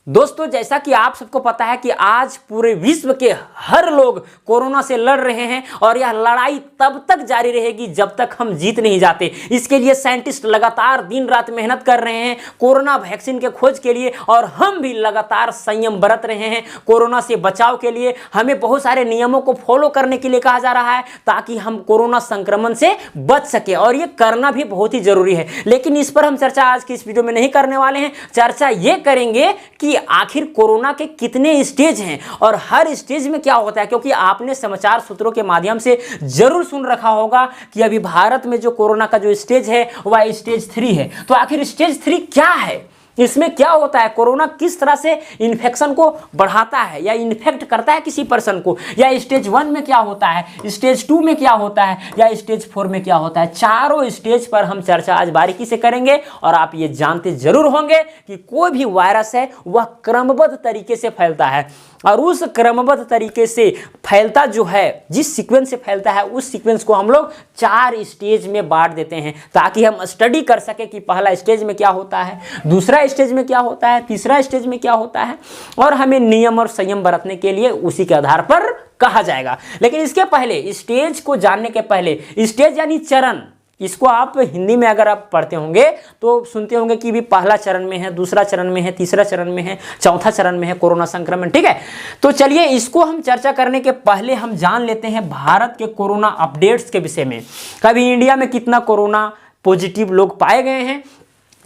दोस्तों जैसा कि आप सबको पता है कि आज पूरे विश्व के हर लोग कोरोना से लड़ रहे हैं और यह लड़ाई तब तक जारी रहेगी जब तक हम जीत नहीं जाते। इसके लिए साइंटिस्ट लगातार दिन रात मेहनत कर रहे हैं कोरोना वैक्सीन के खोज के लिए, और हम भी लगातार संयम बरत रहे हैं कोरोना से बचाव के लिए। हमें बहुत सारे नियमों को फॉलो करने के लिए कहा जा रहा है ताकि हम कोरोना संक्रमण से बच सके, और ये करना भी बहुत ही जरूरी है। लेकिन इस पर हम चर्चा आज की इस वीडियो में नहीं करने वाले हैं। चर्चा ये करेंगे कि आखिर कोरोना के कितने स्टेज हैं और हर स्टेज में क्या होता है, क्योंकि आपने समाचार सूत्रों के माध्यम से जरूर सुन रखा होगा कि अभी भारत में जो कोरोना का जो स्टेज है वह स्टेज 3 है। तो आखिर स्टेज 3 क्या है, इसमें क्या होता है, कोरोना किस तरह से इन्फेक्शन को बढ़ाता है या इन्फेक्ट करता है किसी पर्सन को, या स्टेज 1 में क्या होता है, स्टेज 2 में क्या होता है, या स्टेज 4 में क्या होता है। चारों स्टेज पर हम चर्चा आज बारीकी से करेंगे। और आप ये जानते जरूर होंगे कि कोई भी वायरस है वह क्रमबद्ध तरीके से फैलता है, और उस क्रमबद्ध तरीके से फैलता जो है, जिस सीक्वेंस से फैलता है उस सीक्वेंस को हम लोग 4 स्टेज में बांट देते हैं ताकि हम स्टडी कर सके कि पहला स्टेज में क्या होता है, दूसरा स्टेज में क्या होता है, तीसरा स्टेज में क्या होता है, और हमें नियम और संयम बरतने के लिए उसी के आधार पर कहा जाएगा। लेकिन इसके पहले, स्टेज को जानने के पहले, स्टेज यानी चरण, इसको आप हिंदी में अगर आप पढ़ते होंगे तो सुनते होंगे कि भी पहला चरण में है, दूसरा चरण में है, तीसरा चरण में है, चौथा चरण में है कोरोना संक्रमण। ठीक है, तो चलिए इसको हम चर्चा करने के पहले हम जान लेते हैं भारत के कोरोना अपडेट्स के विषय में। कभी इंडिया में कितना कोरोना पॉजिटिव लोग पाए गए हैं।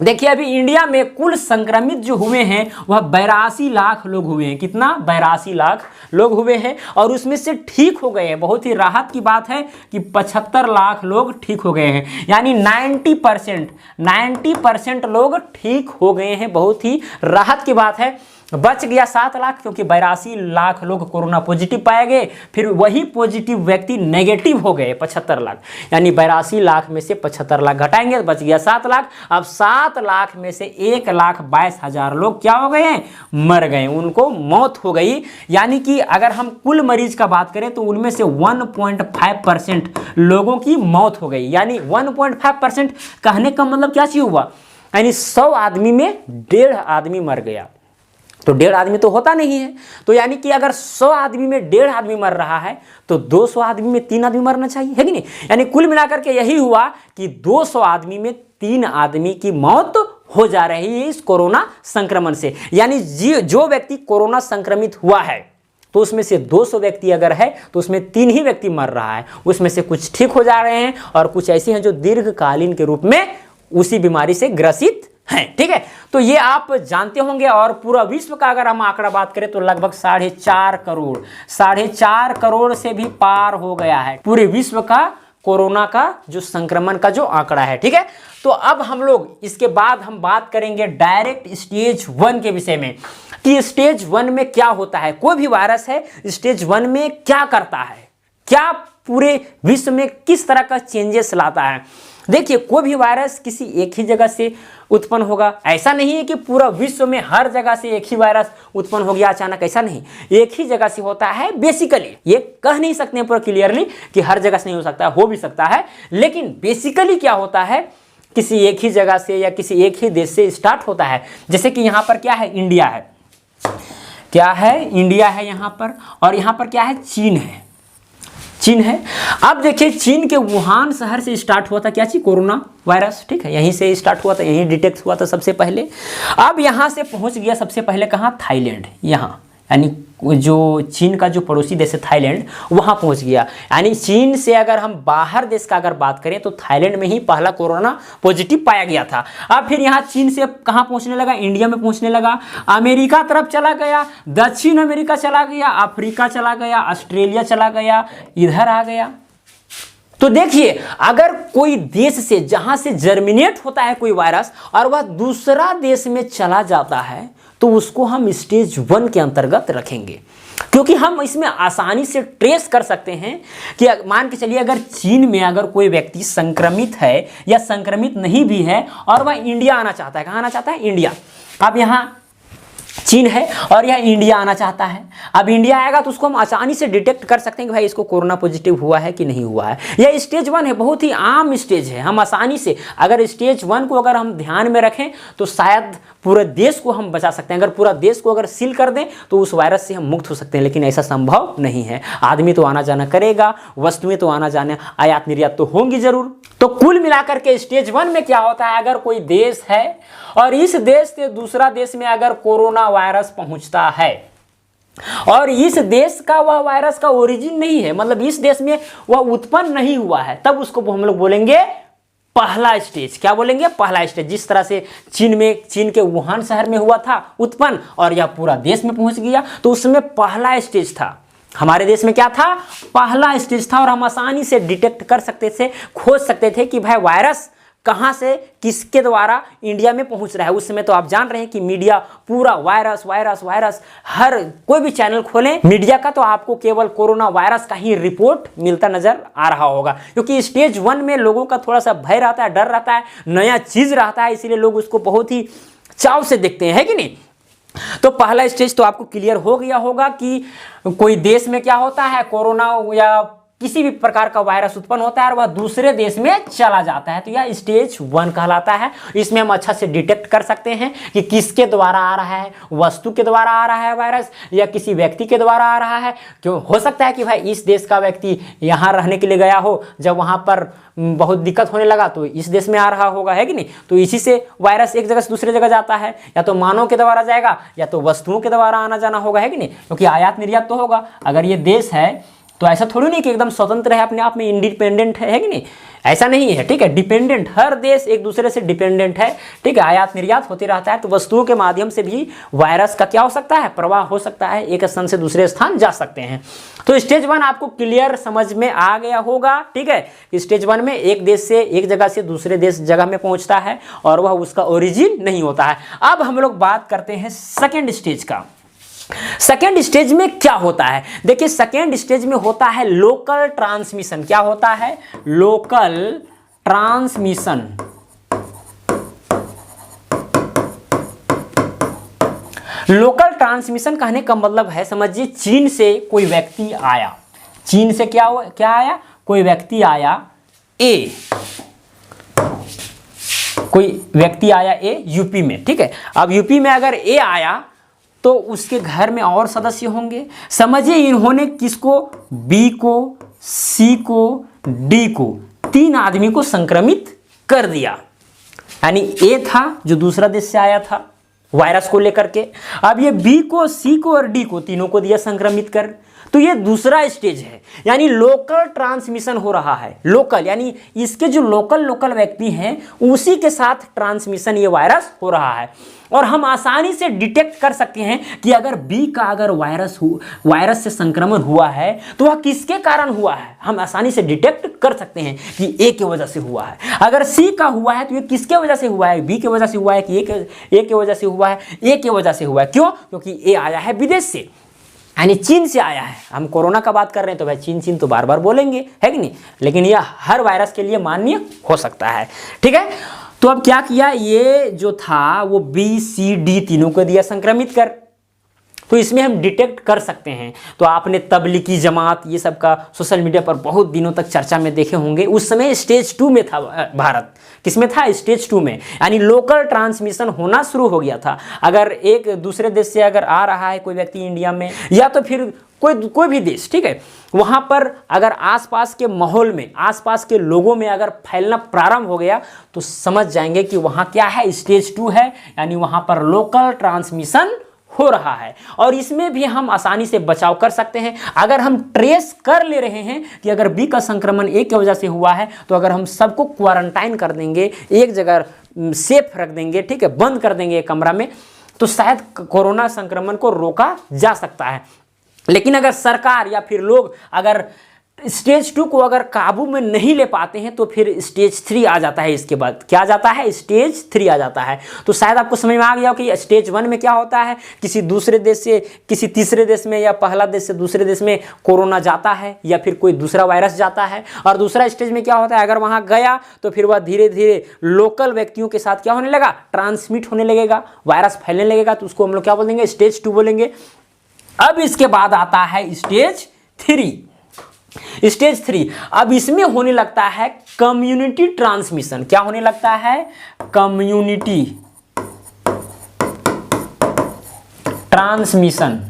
देखिए अभी इंडिया में कुल संक्रमित जो हुए हैं वह 82 लाख लोग हुए हैं। कितना? 82 लाख लोग हुए हैं, और उसमें से ठीक हो गए हैं। बहुत ही राहत की बात है कि 75 लाख लोग ठीक हो गए हैं, यानी 90% लोग ठीक हो गए हैं। बहुत ही राहत की बात है। बच गया 7 लाख, क्योंकि 82 लाख लोग कोरोना पॉजिटिव पाए गए, फिर वही पॉजिटिव व्यक्ति नेगेटिव हो गए 75 लाख, यानी 82 लाख में से 75 लाख घटाएंगे, बच गया 7 लाख। अब 7 लाख में से 1,22,000 लोग क्या हो गए हैं, मर गए, उनको मौत हो गई। यानी कि अगर हम कुल मरीज का बात करें तो उनमें से 1.5% लोगों की मौत हो गई। यानी 1.5% कहने का मतलब क्या चीज हुआ, यानी 100 आदमी में 1.5 आदमी मर गया। तो 1.5 आदमी तो होता नहीं है, तो यानी कि अगर 100 आदमी में 1.5 आदमी मर रहा है तो 200 आदमी में 3 आदमी मरना चाहिए, है कि नहीं। यानी कुल मिलाकर के यही हुआ कि 200 आदमी में 3 आदमी की मौत हो जा रही है इस कोरोना संक्रमण से। यानी जो व्यक्ति कोरोना संक्रमित हुआ है तो उसमें से 200 व्यक्ति अगर है तो उसमें 3 ही व्यक्ति मर रहा है। उसमें से कुछ ठीक हो जा रहे हैं और कुछ ऐसे हैं जो दीर्घकालीन के रूप में उसी बीमारी से ग्रसित हैं। ठीक है, तो ये आप जानते होंगे। और पूरा विश्व का अगर हम आंकड़ा बात करें तो लगभग 4.5 करोड़ से भी पार हो गया है पूरे विश्व का कोरोना का जो संक्रमण का जो आंकड़ा है। ठीक है, तो अब हम लोग इसके बाद हम बात करेंगे डायरेक्ट स्टेज 1 के विषय में कि स्टेज 1 में क्या होता है, कोई भी वायरस है स्टेज 1 में क्या करता है, क्या पूरे विश्व में किस तरह का चेंजेस लाता है। देखिए कोई भी वायरस किसी एक ही जगह से उत्पन्न होगा, ऐसा नहीं है कि पूरा विश्व में हर जगह से एक ही वायरस उत्पन्न हो गया अचानक, ऐसा नहीं, एक ही जगह से होता है। बेसिकली ये कह नहीं सकते हैं पूरा क्लियरली कि हर जगह से नहीं हो सकता, हो भी सकता है, लेकिन बेसिकली क्या होता है, किसी एक ही जगह से या किसी एक ही देश से स्टार्ट होता है। जैसे कि यहाँ पर क्या है, इंडिया है, क्या है, इंडिया है यहाँ पर, और यहाँ पर क्या है, चीन है, चीन है। अब देखिए चीन के वुहान शहर से स्टार्ट हुआ था क्या चीज, कोरोना वायरस। ठीक है, यहीं से स्टार्ट हुआ था, यहीं डिटेक्ट हुआ था सबसे पहले। अब यहाँ से पहुँच गया सबसे पहले कहाँ, थाईलैंड, यहाँ यानी जो चीन का जो पड़ोसी देश है थाईलैंड, वहाँ पहुँच गया। यानी चीन से अगर हम बाहर देश का अगर बात करें तो थाईलैंड में ही पहला कोरोना पॉजिटिव पाया गया था। अब फिर यहाँ चीन से कहाँ पहुँचने लगा, इंडिया में पहुँचने लगा, अमेरिका तरफ चला गया, दक्षिण अमेरिका चला गया, अफ्रीका चला गया, ऑस्ट्रेलिया चला गया, इधर आ गया। तो देखिए अगर कोई देश से, जहाँ से जर्मिनेट होता है कोई वायरस और वह दूसरा देश में चला जाता है तो उसको हम स्टेज 1 के अंतर्गत रखेंगे, क्योंकि हम इसमें आसानी से ट्रेस कर सकते हैं कि मान के चलिए अगर चीन में अगर कोई व्यक्ति संक्रमित है या संक्रमित नहीं भी है और वह इंडिया आना चाहता है, कहाँ आना चाहता है, इंडिया। अब यहाँ चीन है और यह इंडिया आना चाहता है। अब इंडिया आएगा तो उसको हम आसानी से डिटेक्ट कर सकते हैं कि भाई इसको कोरोना पॉजिटिव हुआ है कि नहीं हुआ है। यह स्टेज 1 है, बहुत ही आम स्टेज है। हम आसानी से अगर स्टेज 1 को अगर हम ध्यान में रखें तो शायद पूरे देश को हम बचा सकते हैं। अगर पूरा देश को अगर सील कर दें तो उस वायरस से हम मुक्त हो सकते हैं, लेकिन ऐसा संभव नहीं है। आदमी तो आना जाना करेगा, वस्तुएं तो आना जाना, आयात निर्यात तो होंगी जरूर। तो कुल मिलाकर के स्टेज 1 में क्या होता है, अगर कोई देश है और इस देश से दूसरा देश में अगर कोरोना वायरस पहुंचता है और इस देश का वह वायरस का ओरिजिन नहीं है, मतलब इस देश में वह उत्पन्न नहीं हुआ है, तब उसको हम लोग बोलेंगे पहला स्टेज। क्या बोलेंगे? पहला स्टेज। जिस तरह से चीन के वुहान शहर में हुआ था उत्पन्न और यह पूरा देश में पहुंच गया, तो उसमें पहला स्टेज था। हमारे देश में क्या था? पहला स्टेज था और हम आसानी से डिटेक्ट कर सकते थे, खोज सकते थे कि भाई वायरस कहां से किसके द्वारा इंडिया में पहुंच रहा है। उस समय तो आप जान रहे हैं कि मीडिया पूरा वायरस वायरस वायरस, हर कोई भी चैनल खोलें मीडिया का तो आपको केवल कोरोना वायरस का ही रिपोर्ट मिलता नजर आ रहा होगा, क्योंकि स्टेज 1 में लोगों का थोड़ा सा भय रहता है, डर रहता है, नया चीज रहता है, इसीलिए लोग उसको बहुत ही चाव से देखते हैं, है कि नहीं। तो पहला स्टेज तो आपको क्लियर हो गया होगा कि कोई देश में क्या होता है, कोरोना या किसी भी प्रकार का वायरस उत्पन्न होता है और वह दूसरे देश में चला जाता है, तो यह स्टेज 1 कहलाता है। इसमें हम अच्छा से डिटेक्ट कर सकते हैं कि किसके द्वारा आ रहा है, वस्तु के द्वारा आ रहा है वायरस या किसी व्यक्ति के द्वारा आ रहा है। क्यों हो सकता है कि भाई इस देश का व्यक्ति यहाँ रहने के लिए गया हो, जब वहाँ पर बहुत दिक्कत होने लगा तो इस देश में आ रहा होगा, है कि नहीं। तो इसी से वायरस एक जगह से दूसरे जगह जाता है, या तो मानव के द्वारा जाएगा या तो वस्तुओं के द्वारा आना जाना होगा, है कि नहीं, क्योंकि आयात निर्यात तो होगा। अगर ये देश है तो ऐसा थोड़ी नहीं कि एकदम स्वतंत्र है, अपने आप में इंडिपेंडेंट है कि नहीं, ऐसा नहीं है, ठीक है। डिपेंडेंट, हर देश एक दूसरे से डिपेंडेंट है, ठीक है। आयात निर्यात होती रहता है, तो वस्तुओं के माध्यम से भी वायरस का क्या हो सकता है, प्रवाह हो सकता है, एक स्थान से दूसरे स्थान जा सकते हैं। तो स्टेज 1 आपको क्लियर समझ में आ गया होगा, ठीक है। स्टेज 1 में एक देश से एक जगह से दूसरे देश जगह में पहुंचता है और वह उसका ओरिजिन नहीं होता है। अब हम लोग बात करते हैं सेकेंड स्टेज का। सेकेंड स्टेज में क्या होता है? देखिए, सेकेंड स्टेज में होता है लोकल ट्रांसमिशन। क्या होता है? Local transmission. लोकल ट्रांसमिशन कहने का मतलब है, समझिए चीन से कोई व्यक्ति आया, चीन से क्या आया, कोई व्यक्ति आया ए, कोई व्यक्ति आया ए यूपी में, ठीक है। अब यूपी में अगर ए आया तो उसके घर में और सदस्य होंगे। समझिए इन्होंने किसको, बी को, सी को, डी को, 3 आदमी को संक्रमित कर दिया। यानी ए था जो दूसरा देश से आया था वायरस को लेकर के, अब ये बी को, सी को और डी को, तीनों को दिया संक्रमित कर। तो ये दूसरा स्टेज है, यानी लोकल ट्रांसमिशन हो रहा है। लोकल यानी इसके जो लोकल व्यक्ति हैं उसी के साथ ट्रांसमिशन ये वायरस हो रहा है। और हम आसानी से डिटेक्ट कर सकते हैं कि अगर बी का अगर वायरस से संक्रमण हुआ है तो वह किसके कारण हुआ है, हम आसानी से डिटेक्ट कर सकते हैं कि ए की वजह से हुआ है। अगर सी का हुआ है तो ये किसके वजह से हुआ है, बी की वजह से हुआ है कि ए की वजह से हुआ है, ए की वजह से हुआ है। क्यों? क्योंकि ए आया है विदेश से, यानी चीन से आया है। हम कोरोना का बात कर रहे हैं तो भाई चीन तो बार बार बोलेंगे, है कि नहीं, लेकिन यह हर वायरस के लिए मान्य हो सकता है, ठीक है। तो अब क्या किया, ये जो था वो बी सी डी तीनों को दिया संक्रमित कर, तो इसमें हम डिटेक्ट कर सकते हैं। तो आपने तबलीगी जमात ये सब का सोशल मीडिया पर बहुत दिनों तक चर्चा में देखे होंगे। उस समय स्टेज 2 में था भारत, किसमें था, स्टेज 2 में, यानी लोकल ट्रांसमिशन होना शुरू हो गया था। अगर एक दूसरे देश से अगर आ रहा है कोई व्यक्ति इंडिया में, या तो फिर कोई भी देश, ठीक है, वहां पर अगर आसपास के माहौल में, आसपास के लोगों में अगर फैलना प्रारंभ हो गया तो समझ जाएंगे कि वहां क्या है, स्टेज 2 है, यानी वहां पर लोकल ट्रांसमिशन हो रहा है। और इसमें भी हम आसानी से बचाव कर सकते हैं। अगर हम ट्रेस कर ले रहे हैं कि अगर बी का संक्रमण ए की वजह से हुआ है, तो अगर हम सबको क्वारंटाइन कर देंगे, एक जगह सेफ रख देंगे, ठीक है, बंद कर देंगे एक कमरा में, तो शायद कोरोना संक्रमण को रोका जा सकता है। लेकिन अगर सरकार या फिर लोग अगर स्टेज 2 को अगर काबू में नहीं ले पाते हैं तो फिर स्टेज 3 आ जाता है। इसके बाद क्या आ जाता है? स्टेज 3 आ जाता है। तो शायद आपको समझ में आ गया हो कि स्टेज 1 में क्या होता है, किसी दूसरे देश से किसी तीसरे देश में या पहला देश से दूसरे देश में कोरोना जाता है या फिर कोई दूसरा वायरस जाता है। और दूसरा स्टेज में क्या होता है, अगर वहाँ गया तो फिर वह धीरे धीरे लोकल व्यक्तियों के साथ क्या होने लगा, ट्रांसमिट होने लगेगा, वायरस फैलने लगेगा। तो उसको हम लोग क्या बोलेंगे? स्टेज 2 बोलेंगे। अब इसके बाद आता है स्टेज 3। स्टेज 3 अब इसमें होने लगता है कम्युनिटी ट्रांसमिशन। क्या होने लगता है? Community transmission.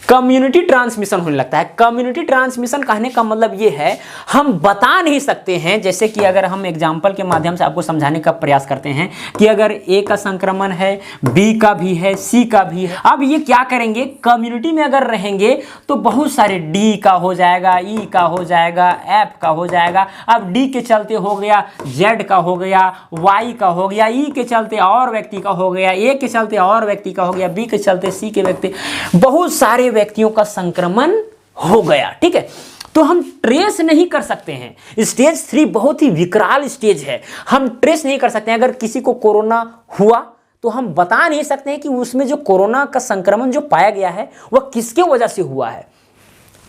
कम्युनिटी ट्रांसमिशन होने लगता है। कम्युनिटी ट्रांसमिशन कहने का मतलब ये है, हम बता नहीं सकते हैं। जैसे कि अगर हम एग्जाम्पल के माध्यम से आपको समझाने का प्रयास करते हैं कि अगर ए का संक्रमण है, बी का भी है, सी का भी है। अब ये क्या करेंगे, कम्युनिटी में अगर रहेंगे तो बहुत सारे डी का हो जाएगा, ई का हो जाएगा, एफ का हो जाएगा। अब डी के चलते हो गया, जेड का हो गया, वाई का हो गया, ई के चलते और व्यक्ति का हो गया, ए के चलते और व्यक्ति का हो गया, बी के चलते सी के व्यक्ति, बहुत सारे व्यक्तियों का संक्रमण हो गया। ठीक है, तो हम ट्रेस नहीं कर सकते हैं। स्टेज 3 बहुत ही विकराल स्टेज है, हम ट्रेस नहीं कर सकते हैं। अगर किसी को कोरोना हुआ तो हम बता नहीं सकते हैं कि उसमें जो कोरोना का संक्रमण जो पाया गया है वह किसके वजह से हुआ है।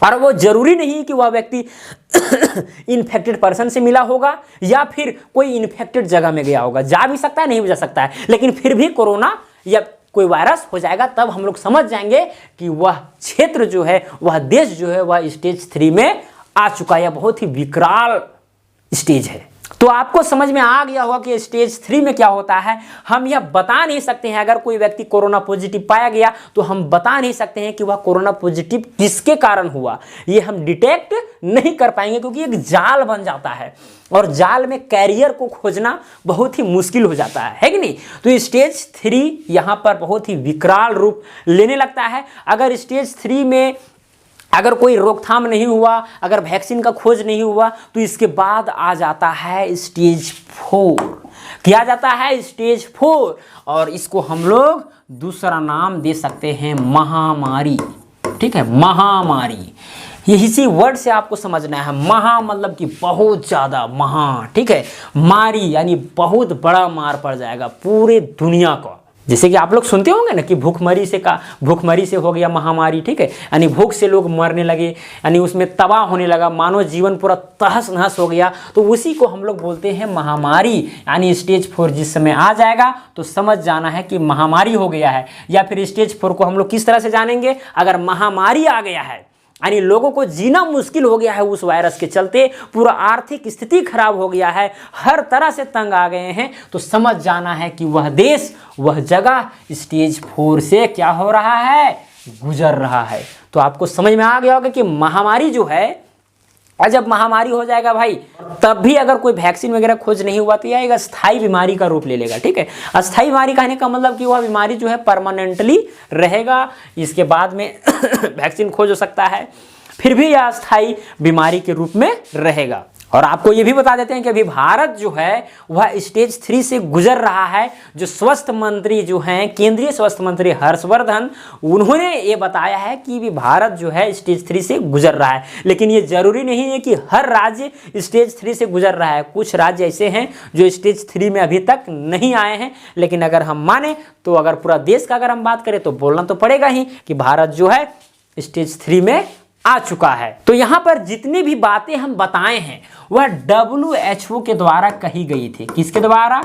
और वो जरूरी नहीं कि वह व्यक्ति इन्फेक्टेड पर्सन से मिला होगा या फिर कोई इन्फेक्टेड जगह में गया होगा। जा भी सकता है, नहीं भी जा सकता है, लेकिन फिर भी कोरोना या कोई वायरस हो जाएगा, तब हम लोग समझ जाएंगे कि वह क्षेत्र जो है, वह देश जो है, वह स्टेज 3 में आ चुका है या बहुत ही विकराल स्टेज है। तो आपको समझ में आ गया होगा कि स्टेज 3 में क्या होता है। हम यह बता नहीं सकते हैं, अगर कोई व्यक्ति कोरोना पॉजिटिव पाया गया तो हम बता नहीं सकते हैं कि वह कोरोना पॉजिटिव किसके कारण हुआ। ये हम डिटेक्ट नहीं कर पाएंगे क्योंकि एक जाल बन जाता है और जाल में कैरियर को खोजना बहुत ही मुश्किल हो जाता है कि नहीं। तो स्टेज 3 यहाँ पर बहुत ही विकराल रूप लेने लगता है। अगर स्टेज 3 में अगर कोई रोकथाम नहीं हुआ, अगर वैक्सीन का खोज नहीं हुआ, तो इसके बाद आ जाता है स्टेज 4। क्या जाता है? स्टेज 4। और इसको हम लोग दूसरा नाम दे सकते हैं महामारी। ठीक है, महामारी। ये इसी वर्ड से आपको समझना है। महा मतलब कि बहुत ज़्यादा, महा। ठीक है, मारी यानी बहुत बड़ा मार पड़ जाएगा पूरे दुनिया को। जैसे कि आप लोग सुनते होंगे ना कि भूखमरी से हो गया महामारी। ठीक है, यानी भूख से लोग मरने लगे, यानी उसमें तबाह होने लगा, मानव जीवन पूरा तहस नहस हो गया। तो उसी को हम लोग बोलते हैं महामारी। यानी स्टेज 4 जिस समय आ जाएगा तो समझ जाना है कि महामारी हो गया है। या फिर स्टेज 4 को हम लोग किस तरह से जानेंगे? अगर महामारी आ गया है यानी लोगों को जीना मुश्किल हो गया है उस वायरस के चलते, पूरा आर्थिक स्थिति खराब हो गया है, हर तरह से तंग आ गए हैं, तो समझ जाना है कि वह देश, वह जगह स्टेज 4 से क्या हो रहा है? गुजर रहा है। तो आपको समझ में आ गया होगा कि महामारी जो है, और जब महामारी हो जाएगा भाई, तब भी अगर कोई वैक्सीन वगैरह खोज नहीं हुआ तो यह एक अस्थायी बीमारी का रूप ले लेगा। ठीक है, अस्थायी बीमारी कहने का मतलब कि वह बीमारी जो है परमानेंटली रहेगा, इसके बाद में वैक्सीन खोज हो सकता है, फिर भी यह अस्थायी बीमारी के रूप में रहेगा। और आपको ये भी बता देते हैं कि अभी भारत जो है वह स्टेज 3 से गुजर रहा है। जो स्वास्थ्य मंत्री जो हैं, केंद्रीय स्वास्थ्य मंत्री हर्षवर्धन, उन्होंने ये बताया है कि भी भारत जो है स्टेज 3 से गुजर रहा है। लेकिन ये जरूरी नहीं है कि हर राज्य स्टेज 3 से गुजर रहा है। कुछ राज्य ऐसे हैं जो स्टेज 3 में अभी तक नहीं आए हैं। लेकिन अगर हम माने तो अगर पूरा देश का अगर हम बात करें तो बोलना तो पड़ेगा ही कि भारत जो है स्टेज 3 में आ चुका है। तो यहाँ पर जितनी भी बातें हम बताए हैं वह WHO के द्वारा कही गई थी। किसके द्वारा?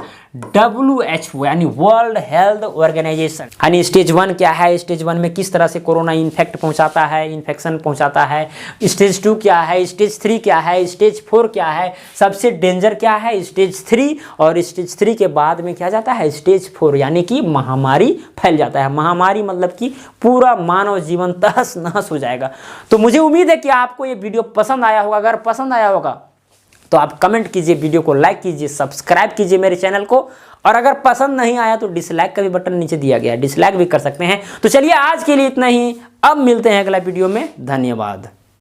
WHO यानी वर्ल्ड हेल्थ ऑर्गेनाइजेशन। यानी स्टेज 1 क्या है, स्टेज 1 में किस तरह से कोरोना इन्फेक्शन पहुंचाता है, स्टेज 2 क्या है, स्टेज 3 क्या है, स्टेज 4 क्या है, सबसे डेंजर क्या है, स्टेज 3, और स्टेज 3 के बाद में क्या जाता है? स्टेज 4 यानी कि महामारी फैल जाता है। महामारी मतलब कि पूरा मानव जीवन तहस नहस हो जाएगा। तो मुझे उम्मीद है कि आपको ये वीडियो पसंद आया होगा। अगर पसंद आया होगा तो आप कमेंट कीजिए, वीडियो को लाइक कीजिए, सब्सक्राइब कीजिए मेरे चैनल को। और अगर पसंद नहीं आया तो डिसलाइक का भी बटन नीचे दिया गया है, डिसलाइक भी कर सकते हैं। तो चलिए आज के लिए इतना ही, अब मिलते हैं अगला वीडियो में। धन्यवाद।